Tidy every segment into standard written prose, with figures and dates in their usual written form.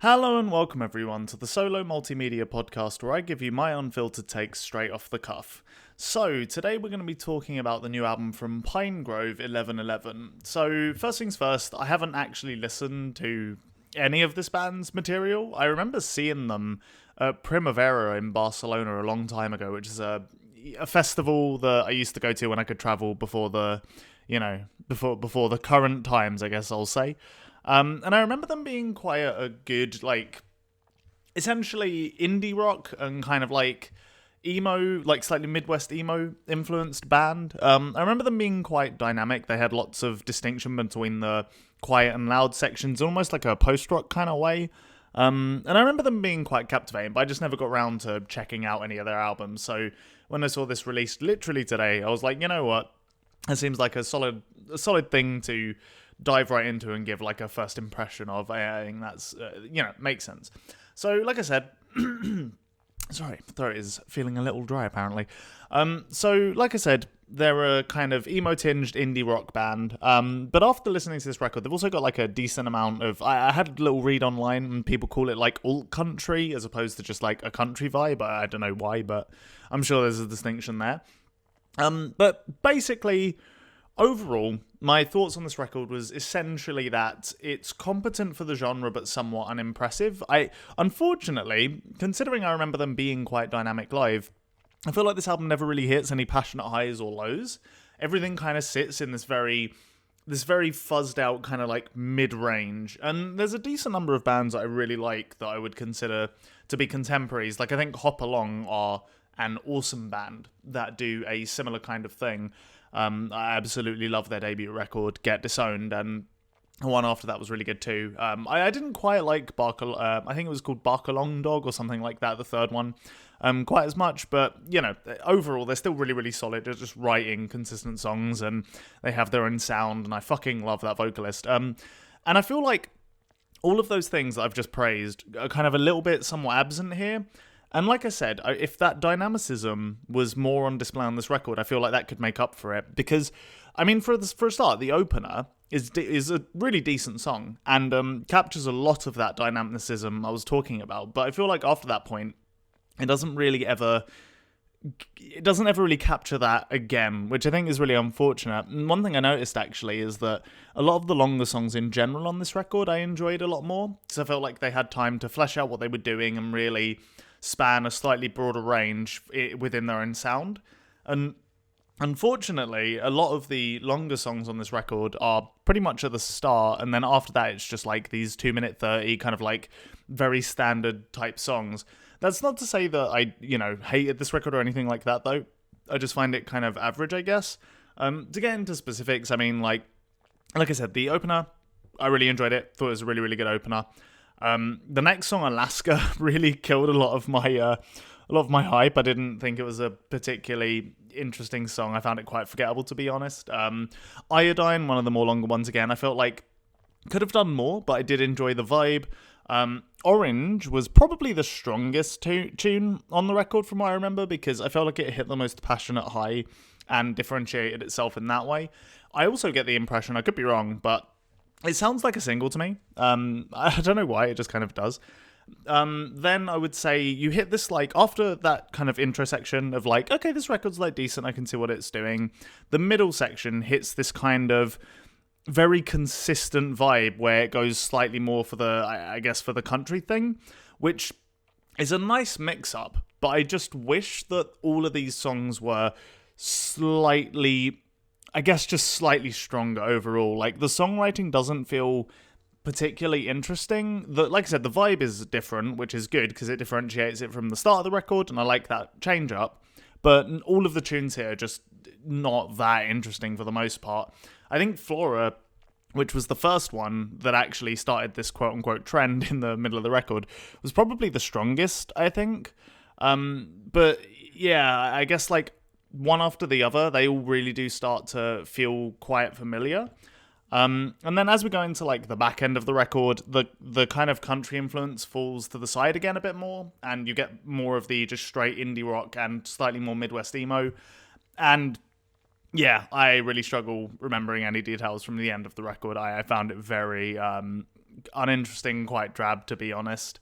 Hello and welcome everyone to the Solo Multimedia Podcast where I give you my unfiltered takes straight off the cuff. So, today we're going to be talking about the new album from Pinegrove, 1111. So, first things first, I haven't actually listened to any of this band's material. I remember seeing them at Primavera in Barcelona a long time ago, which is a festival that I used to go to when I could travel before the, before the current times, I guess I'll say. And I remember them being quite a good, essentially indie rock and kind of emo, slightly Midwest emo influenced band. I remember them being quite dynamic. They had lots of distinction between the quiet and loud sections, almost like a post-rock kind of way. And I remember them being quite captivating, but I just never got around to checking out any of their albums. So when I saw this released literally today, I was like, you know what? It seems like a solid thing to dive right into and give a first impression of. I think that's, makes sense. So, like I said, sorry, throat is feeling a little dry apparently. So, like I said, they're a kind of emo-tinged indie rock band. But after listening to this record, they've also got a decent amount of, I had a little read online and people call it alt country as opposed to just a country vibe. I don't know why, but I'm sure there's a distinction there. But basically, overall, my thoughts on this record was essentially that it's competent for the genre but somewhat unimpressive. Unfortunately, considering I remember them being quite dynamic live, I feel like this album never really hits any passionate highs or lows. Everything kind of sits in this very fuzzed out kind of mid-range. And there's a decent number of bands that I really like that I would consider to be contemporaries. I think Hop Along are an awesome band that do a similar kind of thing. I absolutely love their debut record, Get Disowned, and the one after that was really good too. I didn't quite like I think it was called Bark Along Dog or something like that, the third one, quite as much, but, overall, they're still really, really solid. They're just writing consistent songs, and they have their own sound, and I fucking love that vocalist. And I feel like all of those things that I've just praised are kind of a little bit somewhat absent here. And like I said, if that dynamicism was more on display on this record, I feel like that could make up for it. Because, for a start, the opener is a really decent song and captures a lot of that dynamicism I was talking about. But I feel like after that point, it doesn't ever really capture that again, which I think is really unfortunate. And one thing I noticed actually is that a lot of the longer songs in general on this record I enjoyed a lot more, because I felt like they had time to flesh out what they were doing and really span a slightly broader range within their own sound. And unfortunately, a lot of the longer songs on this record are pretty much at the start, and then after that it's just these 2-minute 30 kind of very standard type songs. That's not to say that I, hated this record or anything like that, though. I just find it kind of average, I guess. To get into specifics, like I said, the opener, I really enjoyed it. Thought it was a really, really good opener. The next song, Alaska, really killed a lot of my hype. I didn't think it was a particularly interesting song. I found it quite forgettable, to be honest. Iodine, one of the more longer ones again, I felt like could have done more, but I did enjoy the vibe. Orange was probably the strongest tune on the record from what I remember, because I felt like it hit the most passionate high and differentiated itself in that way. I also get the impression, I could be wrong, but it sounds like a single to me. I don't know why, it just kind of does. Then I would say you hit this, after that kind of intro section of okay, this record's decent, I can see what it's doing. The middle section hits this kind of very consistent vibe where it goes slightly more for for the country thing, which is a nice mix-up, but I just wish that all of these songs were slightly stronger overall. The songwriting doesn't feel particularly interesting. Like I said, the vibe is different, which is good because it differentiates it from the start of the record, and I like that change up. But all of the tunes here are just not that interesting for the most part. I think Flora, which was the first one that actually started this quote-unquote trend in the middle of the record, was probably the strongest, I think. But yeah, I guess one after the other, they all really do start to feel quite familiar. And then as we go into the back end of the record, the kind of country influence falls to the side again a bit more, and you get more of the just straight indie rock and slightly more Midwest emo. And yeah, I really struggle remembering any details from the end of the record. I found it very uninteresting, quite drab, to be honest.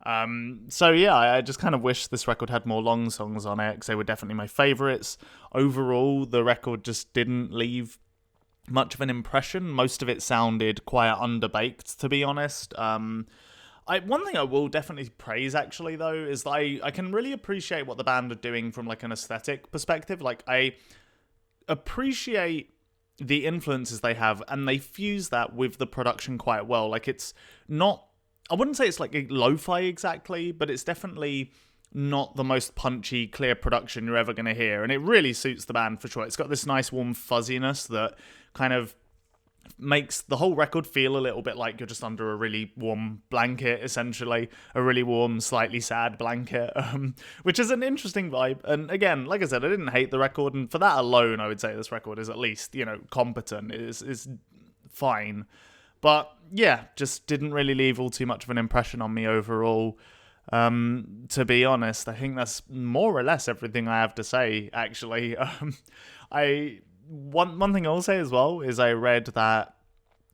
So yeah, I just kind of wish this record had more long songs on it, because they were definitely my favourites. Overall, the record just didn't leave much of an impression. Most of it sounded quite underbaked, to be honest. One thing I will definitely praise, actually, though, is that I can really appreciate what the band are doing from like an aesthetic perspective. Like, I appreciate the influences they have, and they fuse that with the production quite well. Like, it's not, I wouldn't say it's like a lo-fi exactly, but it's definitely not the most punchy, clear production you're ever going to hear, and it really suits the band for sure. It's got this nice warm fuzziness that kind of makes the whole record feel a little bit like you're just under a really warm blanket, essentially. A really warm, slightly sad blanket, which is an interesting vibe. And again, like I said, I didn't hate the record, and for that alone, I would say this record is at least, competent, is fine. But yeah, just didn't really leave all too much of an impression on me overall. To be honest, I think that's more or less everything I have to say, actually. One thing I'll say as well is I read that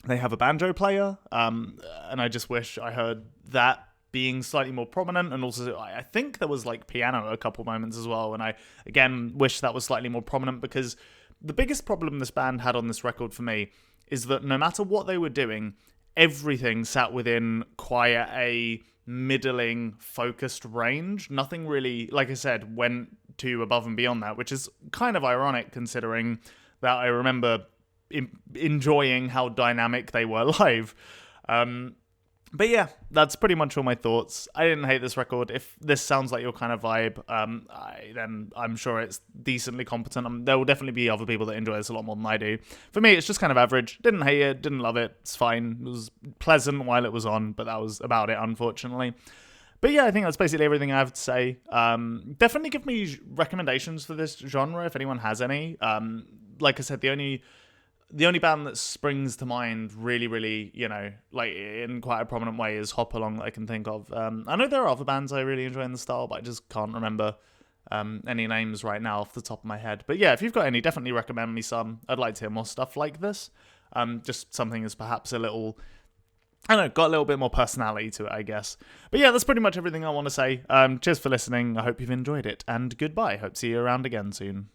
they have a banjo player, and I just wish I heard that being slightly more prominent, and also I think there was like piano a couple moments as well, and I again wish that was slightly more prominent, because the biggest problem this band had on this record for me is that no matter what they were doing, everything sat within quite a middling, focused range. Nothing really, like I said, went too above and beyond that, which is kind of ironic considering that I remember enjoying how dynamic they were live. But yeah, that's pretty much all my thoughts. I didn't hate this record. If this sounds like your kind of vibe, then I'm sure it's decently competent. There will definitely be other people that enjoy this a lot more than I do. For me, it's just kind of average. Didn't hate it, didn't love it. It's fine. It was pleasant while it was on, but that was about it, unfortunately. But yeah, I think that's basically everything I have to say. Definitely give me recommendations for this genre if anyone has any. Like I said, the only band that springs to mind really, like in quite a prominent way is Hop Along that I can think of. I know there are other bands I really enjoy in the style, but I just can't remember any names right now off the top of my head. But yeah, if you've got any, definitely recommend me some. I'd like to hear more stuff like this. Just something that's perhaps a little, I don't know, got a little bit more personality to it, I guess. But yeah, that's pretty much everything I want to say. Cheers for listening. I hope you've enjoyed it, and goodbye. Hope to see you around again soon.